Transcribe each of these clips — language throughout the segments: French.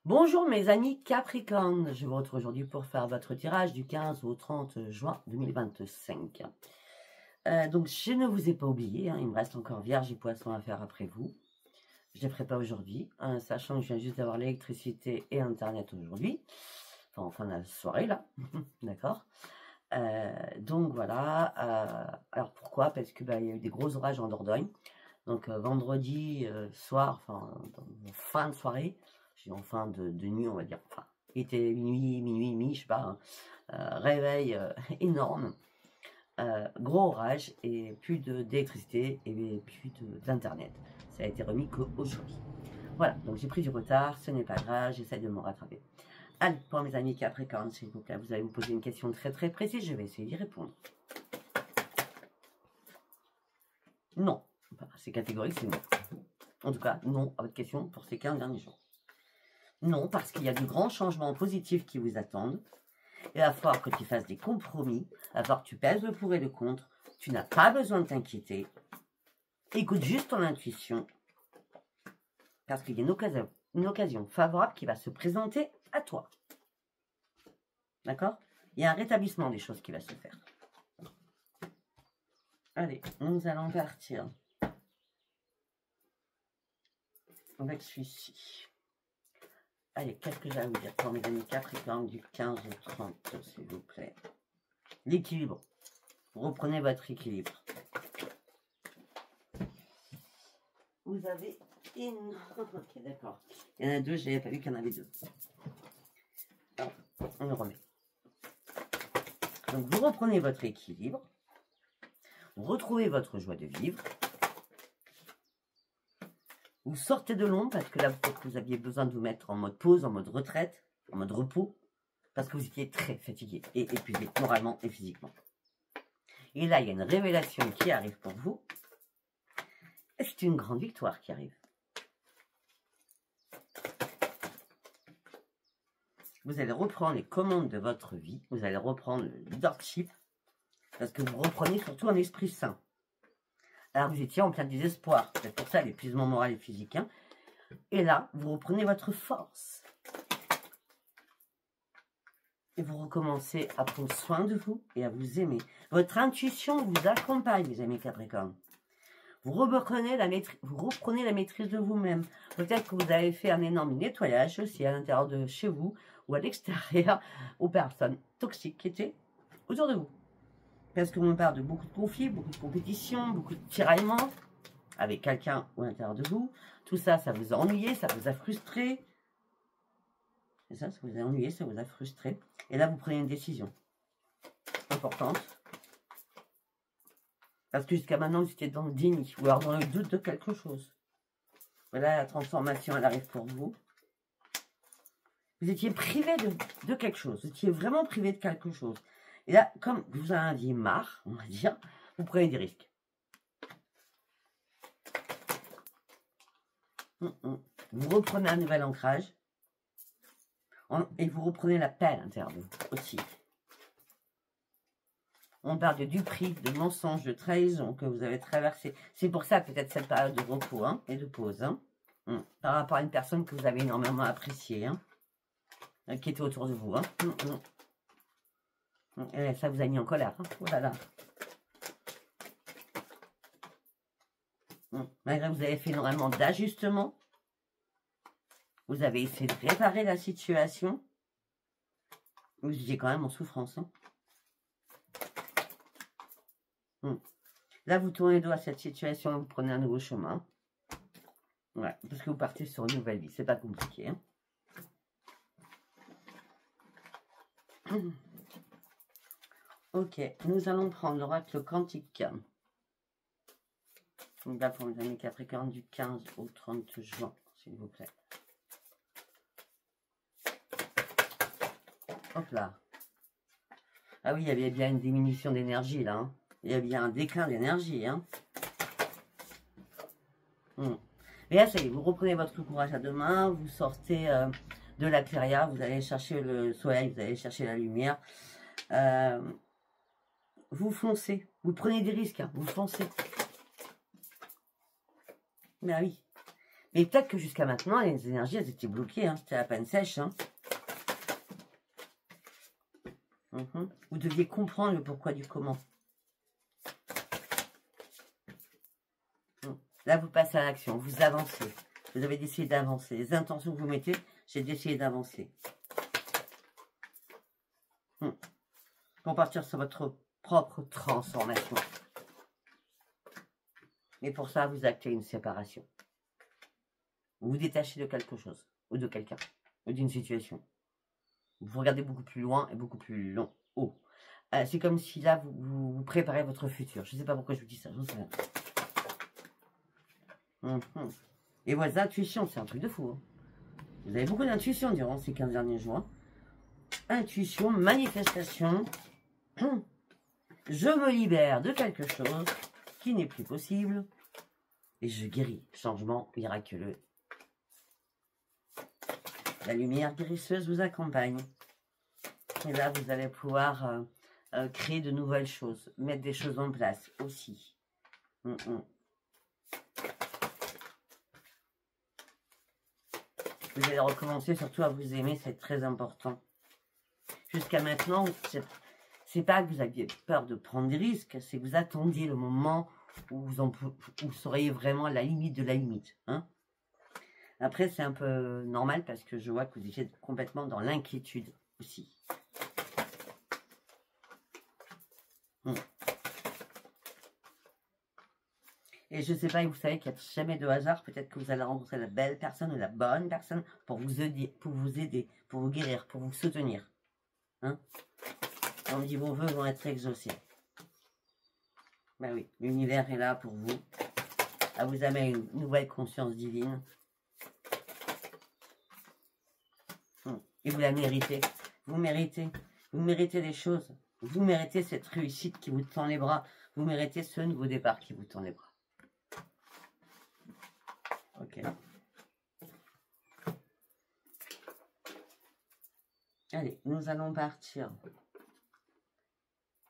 Bonjour mes amis Capricorne, je vous retrouve aujourd'hui pour faire votre tirage du 15 au 30 juin 2025. Donc je ne vous ai pas oublié, il me reste encore Vierge et Poisson à faire après vous. Je ne les ferai pas aujourd'hui, sachant que je viens juste d'avoir l'électricité et Internet aujourd'hui. Enfin, en fin de la soirée là, d'accord. Donc voilà, alors pourquoi? Parce que il y a eu des gros orages en Dordogne. Donc vendredi soir, enfin en fin de soirée, en fin de nuit on va dire, enfin il était minuit, je sais pas, réveil énorme, gros orage et plus d'électricité et plus d'internet. Ça a été remis qu'aujourd'hui. Voilà, donc j'ai pris du retard, ce n'est pas grave, j'essaie de me rattraper. Allez, pour mes amis Capricorne, s'il vous plaît, vous allez me poser une question très précise, je vais essayer d'y répondre. Non, c'est catégorique, c'est non. En tout cas, non à votre question pour ces 15 derniers jours. Non, parce qu'il y a de grands changements positifs qui vous attendent. Il va falloir que tu fasses des compromis, il va falloir que tu pèses le pour et le contre. Tu n'as pas besoin de t'inquiéter. Écoute juste ton intuition, parce qu'il y a une occasion favorable qui va se présenter à toi. D'accord? Il y a un rétablissement des choses qui va se faire. Allez, nous allons partir avec celui-ci. Allez, qu'est-ce que j'ai à vous dire pour mes amis Capricorne du 15 au 30, s'il vous plaît? L'équilibre. Reprenez votre équilibre. Vous avez une... Ok, d'accord. Il y en a deux, je n'avais pas vu qu'il y en avait deux. Alors, on le remet. Donc, vous reprenez votre équilibre. Vous retrouvez votre joie de vivre. Vous sortez de l'ombre parce que là, peut-être que vous aviez besoin de vous mettre en mode pause, en mode retraite, en mode repos, parce que vous étiez très fatigué et épuisé, moralement et physiquement. Et là, il y a une révélation qui arrive pour vous. Et c'est une grande victoire qui arrive. Vous allez reprendre les commandes de votre vie. Vous allez reprendre le leadership. Parce que vous reprenez surtout un esprit sain. Alors vous étiez en plein désespoir. C'est pour ça l'épuisement moral et physique. Et là, vous reprenez votre force. Et vous recommencez à prendre soin de vous et à vous aimer. Votre intuition vous accompagne, mes amis Capricorne. Vous reprenez la maîtrise de vous-même. Peut-être que vous avez fait un énorme nettoyage aussi à l'intérieur de chez vous ou à l'extérieur aux personnes toxiques qui étaient autour de vous. Parce que on parle de beaucoup de conflits, beaucoup de compétition, beaucoup de tiraillements avec quelqu'un ou à l'intérieur de vous. Tout ça, ça vous a ennuyé, ça vous a frustré. C'est ça vous a ennuyé, ça vous a frustré. Et là, vous prenez une décision importante. Parce que jusqu'à maintenant, vous étiez dans le déni ou alors dans le doute de quelque chose. Voilà, la transformation, elle arrive pour vous. Vous étiez privé de quelque chose. Vous étiez vraiment privé de quelque chose. Et là, comme vous en aviez marre, on va dire, vous prenez des risques. Vous reprenez un nouvel ancrage. Et vous reprenez la paix à l'intérieur de vous aussi. On parle de duperie, de mensonges, de trahison que vous avez traversé. C'est pour ça peut-être cette période de repos et de pause. Par rapport à une personne que vous avez énormément appréciée. Qui était autour de vous. Et ça vous a mis en colère. Oh là là. Malgré que vous avez fait énormément d'ajustements. Vous avez essayé de réparer la situation. Vous étiez quand même en souffrance. Là, vous tournez le dos à cette situation, vous prenez un nouveau chemin. Ouais, parce que vous partez sur une nouvelle vie. C'est pas compliqué. Ok, nous allons prendre l'oracle quantique. Donc là, pour mes amis Capricorne, du 15 au 30 juin, s'il vous plaît. Hop là. Ah oui, il y avait bien une diminution d'énergie, là. Il y a bien un déclin d'énergie. Et là, ça y est, vous reprenez votre courage à deux mains, vous sortez de la clairière, vous allez chercher le soleil, vous allez chercher la lumière. Vous foncez, vous prenez des risques, vous foncez. Mais oui, Mais peut-être que jusqu'à maintenant, les énergies, elles étaient bloquées. Hein. C'était à peine sèche. Hein. Vous deviez comprendre le pourquoi du comment. Là, vous passez à l'action. Vous avancez. Vous avez décidé d'avancer. Les intentions que vous mettez, j'ai décidé d'avancer. Pour partir sur votre propre transformation. Mais pour ça, vous actez une séparation. Vous vous détachez de quelque chose, ou de quelqu'un, ou d'une situation. Vous regardez beaucoup plus loin et beaucoup plus long, haut. C'est comme si là, vous préparez votre futur. Je ne sais pas pourquoi je vous dis ça, je sais rien. Et vos intuitions, c'est un truc de fou. Hein. Vous avez beaucoup d'intuition durant ces 15 derniers jours. Hein. Intuition, manifestation. Je me libère de quelque chose qui n'est plus possible. Et je guéris. Changement miraculeux. La lumière guérisseuse vous accompagne. Et là, vous allez pouvoir créer de nouvelles choses. Mettre des choses en place aussi. Vous allez recommencer surtout à vous aimer. C'est très important. Jusqu'à maintenant, c'est pas que vous aviez peur de prendre des risques. C'est que vous attendiez le moment où vous seriez vraiment à la limite de la limite. Hein. Après, c'est un peu normal parce que je vois que vous étiez complètement dans l'inquiétude aussi. Et je ne sais pas, vous savez qu'il n'y a jamais de hasard. Peut-être que vous allez rencontrer la belle personne ou la bonne personne pour vous aider, pour vous guérir, pour vous soutenir. Hein? On dit vos vœux vont être exaucés. Ben oui, l'univers est là pour vous. À vous amener une nouvelle conscience divine. Et vous la méritez. Vous méritez. Vous méritez des choses. Vous méritez cette réussite qui vous tend les bras. Vous méritez ce nouveau départ qui vous tend les bras. Ok. Allez, nous allons partir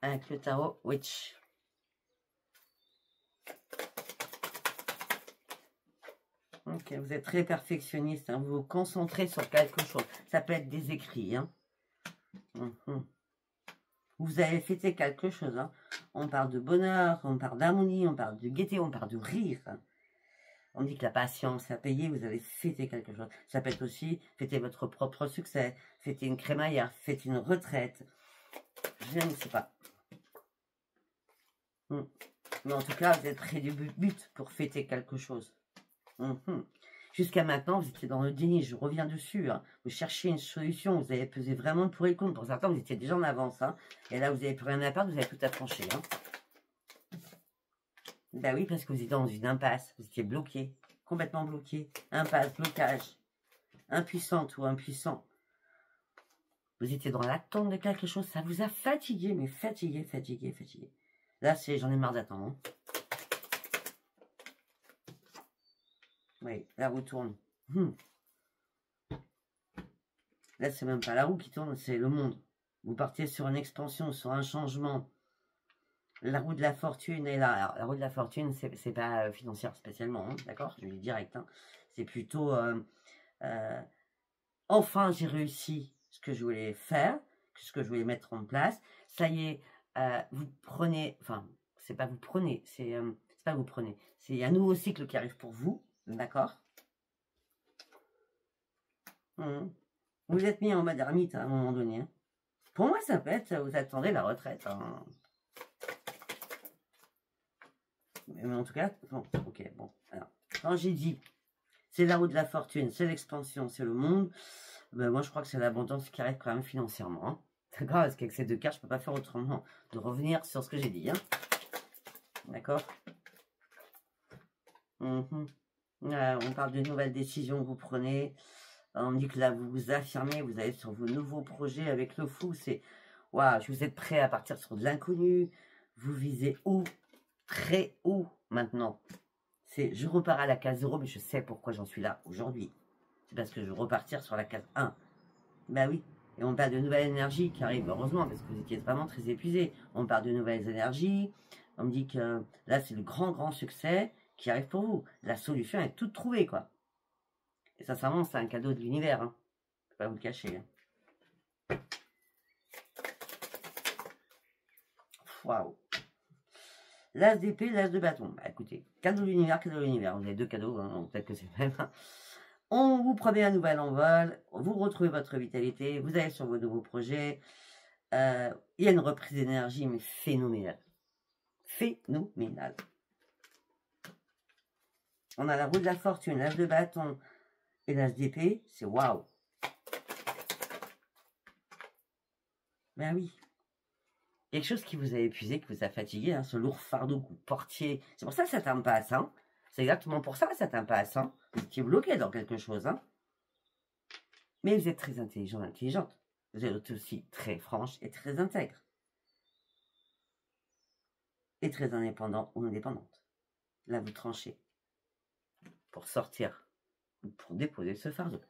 avec le tarot Witch. Ok, vous êtes très perfectionniste, hein, vous vous concentrez sur quelque chose. Ça peut être des écrits. Hein. Vous avez fêté quelque chose. Hein. On parle de bonheur, on parle d'harmonie, on parle de gaieté, on parle de rire. Hein. On dit que la patience a payé, vous avez fêté quelque chose. Ça peut être aussi fêter votre propre succès, fêter une crémaillère, fêter une retraite. Je ne sais pas. Mais en tout cas, vous êtes près du but pour fêter quelque chose. Jusqu'à maintenant, vous étiez dans le déni, je reviens dessus. Hein. Vous cherchiez une solution, vous avez pesé vraiment le pour et le contre. Pour certains, vous étiez déjà en avance. Hein. Et là, vous n'avez plus rien à perdre, vous avez tout à trancher. Hein. Ben oui, parce que vous étiez dans une impasse, vous étiez bloqué, complètement bloqué. Impasse, blocage, impuissante ou impuissant. Vous étiez dans l'attente de quelque chose, ça vous a fatigué, mais fatigué. Là, c'est j'en ai marre d'attendre. Hein. Oui, la roue tourne. Là, c'est même pas la roue qui tourne, c'est le monde. Vous partez sur une expansion, sur un changement. La roue de la fortune est là. Alors, la roue de la fortune, c'est pas financière spécialement, hein, d'accord? Je lui dis direct. Hein. C'est plutôt... enfin, j'ai réussi ce que je voulais faire, ce que je voulais mettre en place. Ça y est, vous prenez... Enfin, c'est pas vous prenez, c'est pas vous prenez. C'est un nouveau cycle qui arrive pour vous, d'accord? Vous êtes mis en mode ermite hein, à un moment donné. Hein. Pour moi, ça peut être, vous attendez la retraite. Hein. Mais en tout cas, bon, ok, bon. Alors, quand j'ai dit, c'est la roue de la fortune, c'est l'expansion, c'est le monde, ben moi je crois que c'est l'abondance qui arrive quand même financièrement. Hein. D'accord? Parce qu'avec ces deux cartes, je ne peux pas faire autrement de revenir sur ce que j'ai dit. Hein. D'accord? On parle de nouvelles décisions que vous prenez. On dit que là, vous vous affirmez, vous allez sur vos nouveaux projets avec le fou. C'est, waouh, vous êtes prêt à partir sur de l'inconnu. Vous visez haut, très haut maintenant. C'est, je repars à la case 0, mais je sais pourquoi j'en suis là aujourd'hui. C'est parce que je veux repartir sur la case 1. Ben oui, et on parle de nouvelles énergies qui arrivent, heureusement, parce que vous étiez vraiment très épuisé. On parle de nouvelles énergies. On me dit que là, c'est le grand succès qui arrive pour vous. La solution est toute trouvée, quoi. Et sincèrement, c'est un cadeau de l'univers. Hein. Je ne vais pas vous le cacher. Hein. Waouh. L'as d'épée, l'as de bâton. Bah, écoutez, cadeau de l'univers, cadeau de l'univers. Vous avez deux cadeaux, hein, peut-être que c'est même. On vous promet un nouvel envol. Vous retrouvez votre vitalité. Vous allez sur vos nouveaux projets. Il y a une reprise d'énergie, mais phénoménale. Phénoménale. On a la roue de la fortune, l'as de bâton et l'as d'épée. C'est waouh. Ben oui. Quelque chose qui vous a épuisé, qui vous a fatigué, hein, ce lourd fardeau que vous portiez. C'est pour ça que ça t'impasse, hein. C'est exactement pour ça que ça t'impasse, hein. Vous étiez bloqué dans quelque chose, hein. Mais vous êtes très intelligent, intelligente. Vous êtes aussi très franche et très intègre. Et très indépendant ou indépendante. Là, vous tranchez. Pour sortir. Pour déposer ce fardeau.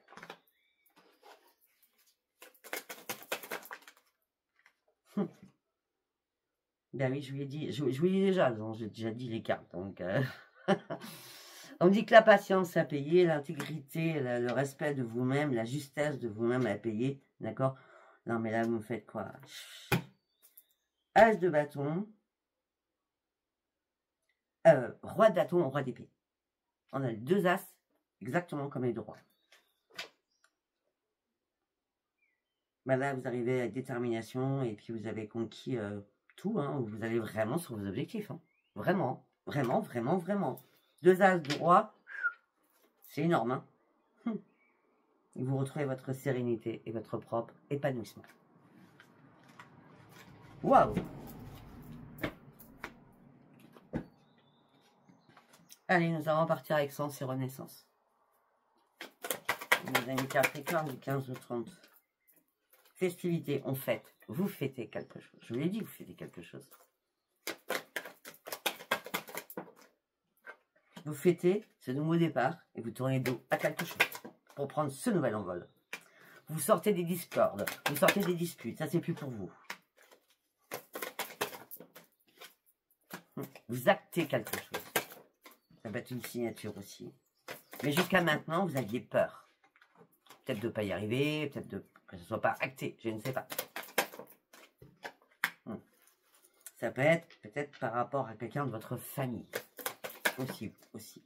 Ben oui, je vous l'ai dit, je vous l'ai déjà, j'ai déjà dit les cartes. Donc, on dit que la patience à payer, l'intégrité, le respect de vous-même, la justesse de vous-même à payer, d'accord? Non, mais là, vous me faites quoi? As de bâton, roi de bâton, roi d'épée. On a les deux as, exactement comme les deux rois. Ben là, vous arrivez avec détermination et puis vous avez conquis tout, hein, vous allez vraiment sur vos objectifs. Hein. Vraiment, vraiment, vraiment, vraiment. Deux as de roi, c'est énorme. Hein. Et vous retrouvez votre sérénité et votre propre épanouissement. Waouh! Allez, nous allons partir avec Sens et Renaissance. Mes amis Capricorne du 15 au 30. Festivité, on fête. Vous fêtez quelque chose. Je vous l'ai dit, vous fêtez quelque chose. Vous fêtez ce nouveau départ et vous tournez dos à quelque chose pour prendre ce nouvel envol. Vous sortez des discordes, vous sortez des disputes, ça c'est plus pour vous. Vous actez quelque chose. Ça peut être une signature aussi. Mais jusqu'à maintenant, vous aviez peur. Peut-être de ne pas y arriver, peut-être que ce ne soit pas acté, je ne sais pas. Ça peut être peut-être par rapport à quelqu'un de votre famille. Aussi.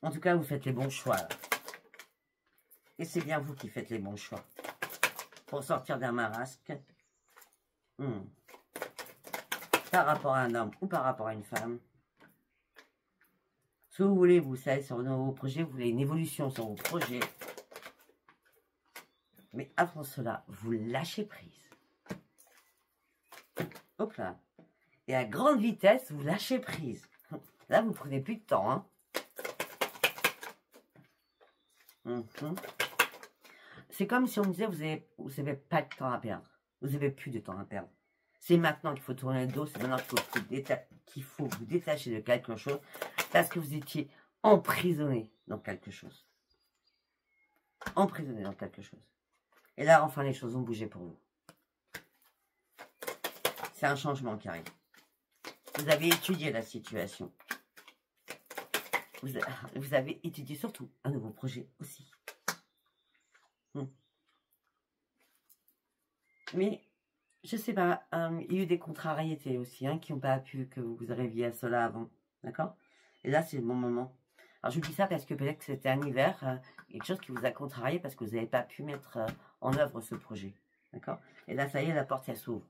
En tout cas, vous faites les bons choix. Là. Et c'est bien vous qui faites les bons choix. Pour sortir d'un marasque. Par rapport à un homme ou par rapport à une femme. Ce que vous voulez, vous savez, sur vos projets, vous voulez une évolution sur vos projets. Mais avant cela, vous lâchez prise. Hop là. Et à grande vitesse, vous lâchez prise. Là, vous ne prenez plus de temps. Hein. C'est comme si on me disait, vous n'avez pas de temps à perdre. Vous n'avez plus de temps à perdre. C'est maintenant qu'il faut tourner le dos. C'est maintenant qu'il faut vous détacher de quelque chose. Parce que vous étiez emprisonné dans quelque chose. Emprisonné dans quelque chose. Et là, enfin, les choses ont bougé pour vous. C'est un changement qui arrive. Vous avez étudié la situation. Vous avez étudié surtout un nouveau projet aussi. Mais, je sais pas, il y a eu des contrariétés aussi, hein, qui n'ont pas pu que vous arriviez à cela avant. D'accord? Et là, c'est le bon moment. Alors, je vous dis ça parce que peut-être que c'était un hiver, quelque chose qui vous a contrarié parce que vous n'avez pas pu mettre en œuvre ce projet. D'accord? Et là, ça y est, la porte, elle s'ouvre.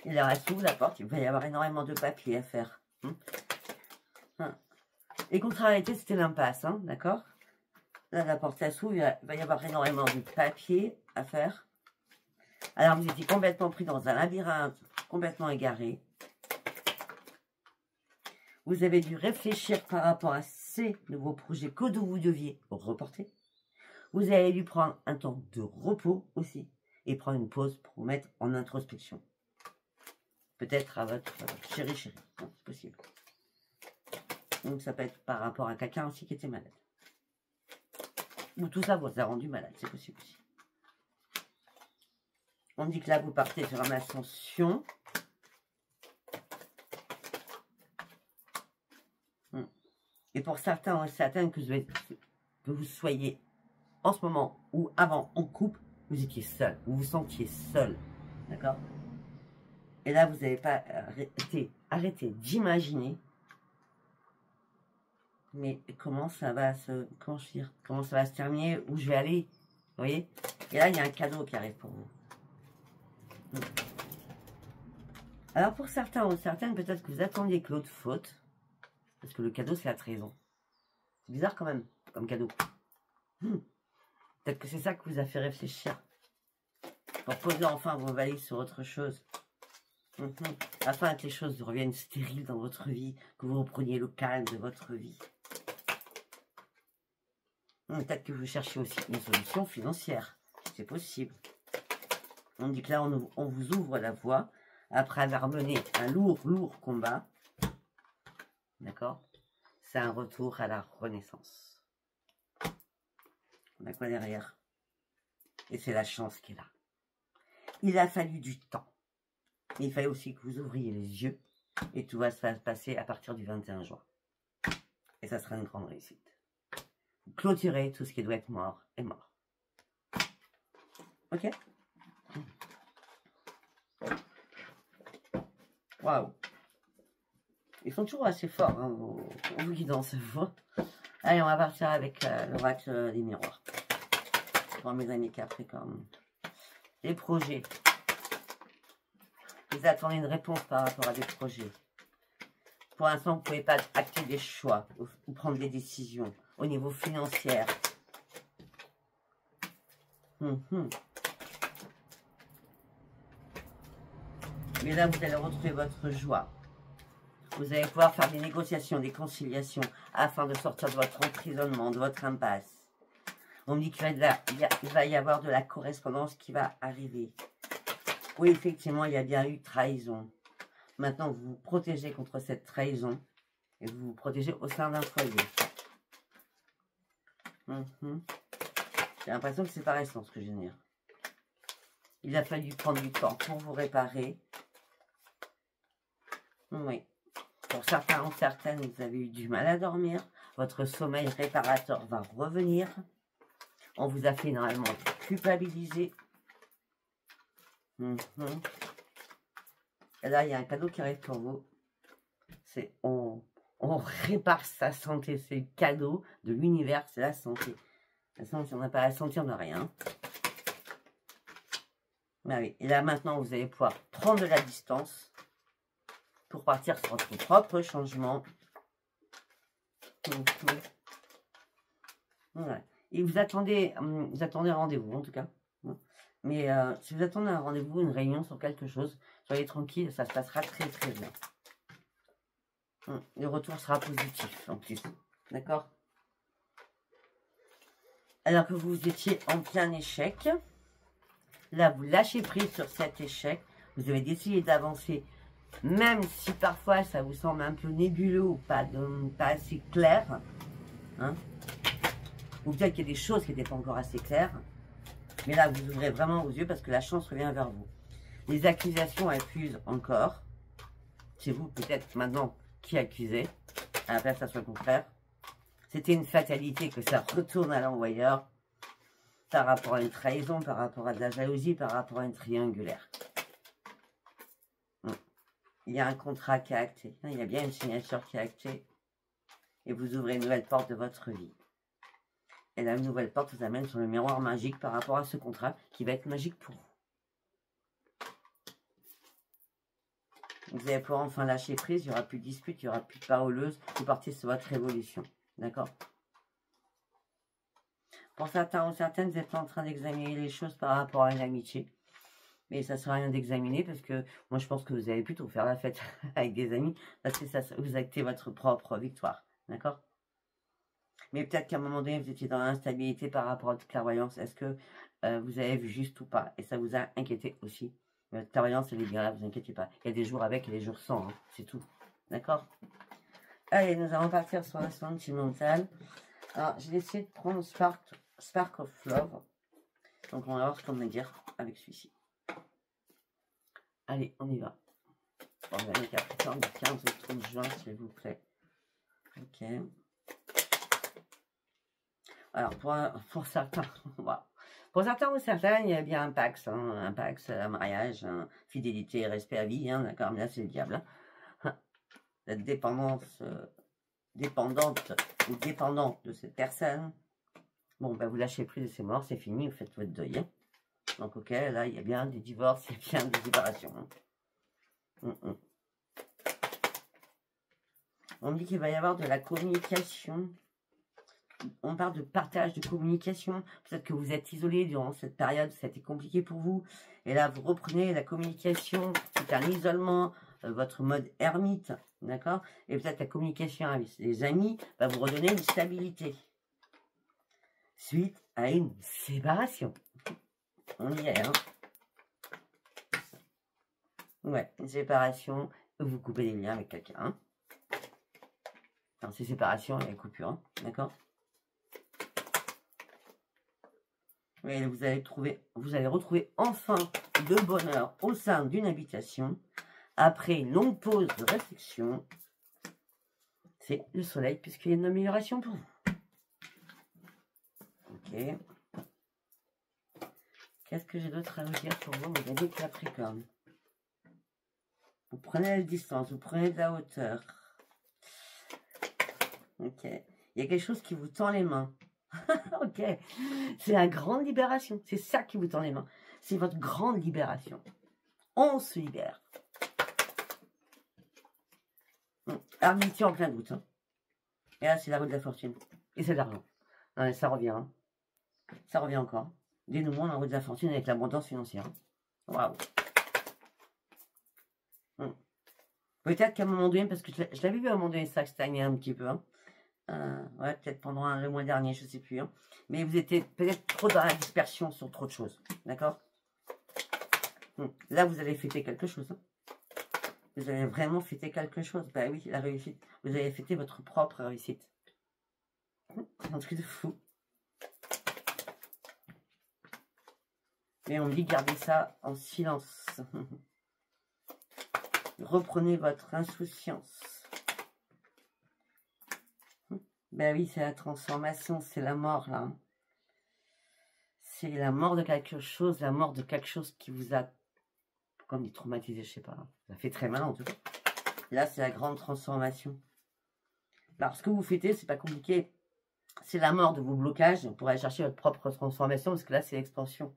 Et là, elle s'ouvre la porte, il va y avoir énormément de papier à faire. Les contrariétés, c'était l'impasse, hein, d'accord? Là, la porte, elle s'ouvre, il va y avoir énormément de papier à faire. Alors, vous étiez complètement pris dans un labyrinthe, complètement égaré. Vous avez dû réfléchir par rapport à ces nouveaux projets que vous deviez reporter. Vous avez dû prendre un temps de repos aussi et prendre une pause pour vous mettre en introspection. Peut-être à votre chéri, c'est possible. Donc, ça peut être par rapport à quelqu'un aussi qui était malade. Ou tout ça vous a rendu malade, c'est possible aussi. On dit que là, vous partez sur une ascension. Et pour certains et certaines que vous soyez en ce moment ou avant en couple, vous étiez seul, vous vous sentiez seul, d'accord? Et là, vous n'avez pas arrêté d'imaginer, mais comment ça va comment ça va se terminer, où je vais aller, vous voyez? Et là, il y a un cadeau qui arrive pour vous. Alors pour certains ou certaines, peut-être que vous attendiez que l'autre faute, parce que le cadeau, c'est la trahison. C'est bizarre quand même, comme cadeau. Peut-être que c'est ça qui vous a fait réfléchir. Pour poser enfin vos valises sur autre chose. Afin que les choses reviennent stériles dans votre vie, que vous repreniez le calme de votre vie. Peut-être que vous cherchez aussi une solution financière. C'est possible. On dit que là, on vous ouvre la voie après avoir mené un lourd combat. D'accord? C'est un retour à la renaissance. On a quoi derrière? Et c'est la chance qui est là. Il a fallu du temps. Mais il fallait aussi que vous ouvriez les yeux. Et tout va se passer à partir du 21 juin. Et ça sera une grande réussite. Clôturer tout ce qui doit être mort est mort. Ok? Waouh! Ils sont toujours assez forts, hein, vos guidances. Allez, on va partir avec l'oracle des miroirs. Pour mes amis Capricorne. Les projets. Vous attendez une réponse par rapport à des projets. Pour l'instant, vous ne pouvez pas acter des choix ou prendre des décisions au niveau financier. Mais là, vous allez retrouver votre joie. Vous allez pouvoir faire des négociations, des conciliations afin de sortir de votre emprisonnement, de votre impasse. On me dit qu'il va y avoir de la correspondance qui va arriver. Oui, effectivement, il y a bien eu trahison. Maintenant, vous vous protégez contre cette trahison et vous vous protégez au sein d'un foyer. J'ai l'impression que c'est pas récent ce que je viens de dire. Il a fallu prendre du temps pour vous réparer. Oui. Pour certains ou certaines, vous avez eu du mal à dormir. Votre sommeil réparateur va revenir. On vous a fait normalement culpabiliser. Et là, il y a un cadeau qui arrive pour vous. C'est on répare sa santé. C'est le cadeau de l'univers, c'est la santé. De toute façon, si on n'a pas la santé, on n'a rien. Ah oui. Et là, maintenant, vous allez pouvoir prendre de la distance pour partir sur votre propre changement. Voilà. Et vous attendez un rendez-vous, en tout cas. Mais si vous attendez un rendez-vous, une réunion sur quelque chose, soyez tranquille, ça se passera très très bien. Le retour sera positif, en plus. D'accord? Alors que vous étiez en plein échec, là, vous lâchez prise sur cet échec. Vous avez décidé d'avancer, même si parfois ça vous semble un peu nébuleux ou pas assez clair. Ou peut-être qu'il y a des choses qui n'étaient pas encore assez claires. Mais là, vous ouvrez vraiment vos yeux parce que la chance revient vers vous. Les accusations accusent encore. C'est vous, peut-être, maintenant, qui accusez. À la place, ça soit le contraire. C'était une fatalité que ça retourne à l'envoyeur. Par rapport à une trahison, par rapport à de la jalousie, par rapport à une triangulaire. Il y a un contrat qui est acté. Il y a bien une signature qui est actée. Et vous ouvrez une nouvelle porte de votre vie. Et la nouvelle porte vous amène sur le miroir magique par rapport à ce contrat qui va être magique pour vous. Vous allez pouvoir enfin lâcher prise, il n'y aura plus de dispute, il n'y aura plus de paroleuse, vous partez sur votre évolution. D'accord? Pour certains ou certaines, vous êtes en train d'examiner les choses par rapport à une amitié. Mais ça ne sert à rien d'examiner parce que moi je pense que vous allez plutôt faire la fête avec des amis parce que ça vous actez votre propre victoire. D'accord? Mais peut-être qu'à un moment donné, vous étiez dans l'instabilité par rapport à votre clairvoyance. Est-ce que vous avez vu juste ou pas? Et ça vous a inquiété aussi. Votre clairvoyance, elle est bien là, vous inquiétez pas. Il y a des jours avec et des jours sans, hein, c'est tout. D'accord? Allez, nous allons partir sur la sentimentale. Alors, j'ai décidé de prendre Spark of Love. Donc, on va voir ce qu'on va dire avec celui-ci. Allez, on y va. Bon, on va aller Capricorne du 15 au 30 juin, s'il vous plaît. Ok. Alors, pour certains, voilà. Pour certains ou certaines, il y a bien un Pax, un mariage, fidélité, respect à vie, hein, d'accord, mais là, c'est le diable. Hein. La dépendance, dépendante ou dépendant de cette personne. Bon, ben, vous lâchez prise, c'est mort, c'est fini, vous faites votre deuil. Hein. Donc, ok, là, il y a bien des divorces, il y a bien des séparations. Hein. On me dit qu'il va y avoir de la communication. On parle de partage, de communication. Peut-être que vous êtes isolé durant cette période, ça a été compliqué pour vous. Et là, vous reprenez la communication, c'est un isolement, votre mode ermite, d'accord? Et peut-être la communication avec les amis va vous redonner une stabilité. Suite à une séparation. On y est, hein? Ouais, une séparation, vous coupez les liens avec quelqu'un. Hein? Enfin, c'est séparation et coupure, hein? D'accord? Et vous allez retrouver enfin le bonheur au sein d'une habitation après une longue pause de réflexion. C'est le soleil puisqu'il y a une amélioration pour vous. Ok. Qu'est-ce que j'ai d'autre à vous dire pour vous, mes amis Capricorne? Vous prenez la distance, vous prenez de la hauteur. Ok. Il y a quelque chose qui vous tend les mains. Ok, c'est la grande libération. C'est ça qui vous tend les mains. C'est votre grande libération. On se libère. Amitié en plein doute. Hein. Et là, c'est la roue de la fortune. Et c'est de l'argent. Ça revient. Hein. Ça revient encore. Dénouement la roue de la fortune avec l'abondance financière. Waouh. Peut-être qu'à un moment donné, parce que je l'avais vu à un moment donné, ça stagnait un petit peu. Hein. Ouais, peut-être pendant le mois dernier, je ne sais plus. Hein. Mais vous étiez peut-être trop dans la dispersion sur trop de choses. D'accord? Là, vous allez fêter quelque chose. Hein. Vous allez vraiment fêter quelque chose. Bah oui, la réussite. Vous allez fêter votre propre réussite. C'est un truc de fou. Mais on me dit gardez ça en silence. Reprenez votre insouciance. Ben oui, c'est la transformation, c'est la mort, là. C'est la mort de quelque chose, qui vous a, comme dit traumatisé, je sais pas. Ça fait très mal, en tout cas. Là, c'est la grande transformation. Alors, ce que vous fêtez, c'est pas compliqué. C'est la mort de vos blocages. Vous pourrez aller chercher votre propre transformation, parce que là, c'est l'expansion.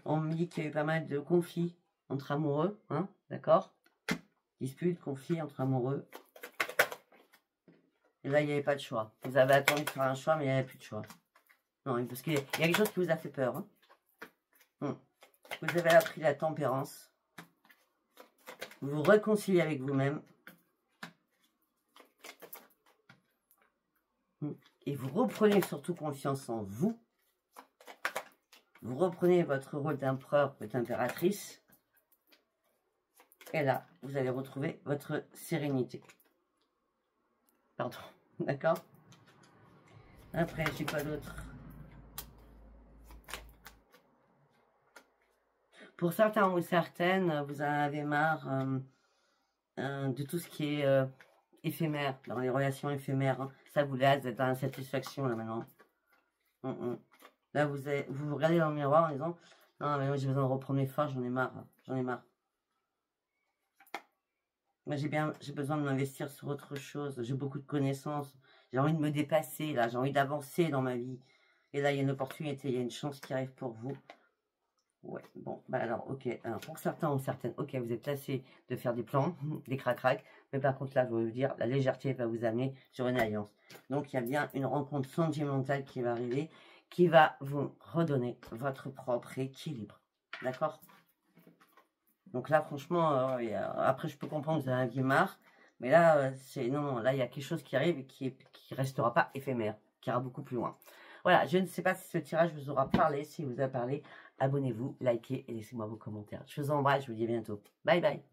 On me dit qu'il y a eu pas mal de conflits entre amoureux, hein, d'accord? Disputes, conflits entre amoureux. Et là, il n'y avait pas de choix. Vous avez attendu de faire un choix, mais il n'y avait plus de choix. Non, parce qu'il y a quelque chose qui vous a fait peur. Hein. Vous avez appris la tempérance. Vous vous réconciliez avec vous-même. Et vous reprenez surtout confiance en vous. Vous reprenez votre rôle d'empereur ou d'impératrice. Et là, vous allez retrouver votre sérénité. Pardon, d'accord? Après, je sais pas d'autre. Pour certains ou certaines, vous en avez marre de tout ce qui est éphémère, dans les relations éphémères. Hein. Ça vous laisse être dans la satisfaction, là, maintenant. Là, vous vous regardez dans le miroir en disant « Non, mais moi, j'ai besoin de reprendre mes forces, j'en ai marre. J'en ai marre. » Moi, j'ai besoin de m'investir sur autre chose. J'ai beaucoup de connaissances. J'ai envie de me dépasser, là. J'ai envie d'avancer dans ma vie. Et là, il y a une opportunité, il y a une chance qui arrive pour vous. Ouais, bon, bah alors, ok. Alors, pour certains ou certaines, ok, vous êtes lassés de faire des plans, des crac-crac. Mais par contre, là, je vais vous dire, la légèreté va vous amener sur une alliance. Donc, il y a bien une rencontre sentimentale qui va arriver, qui va vous redonner votre propre équilibre. D'accord? Donc là, franchement, après, je peux comprendre que vous en aviez marre. Mais là, non, là, il y a quelque chose qui arrive et qui restera pas éphémère, qui ira beaucoup plus loin. Voilà, je ne sais pas si ce tirage vous aura parlé. Si vous a parlé, abonnez-vous, likez et laissez-moi vos commentaires. Je vous embrasse, je vous dis à bientôt. Bye bye.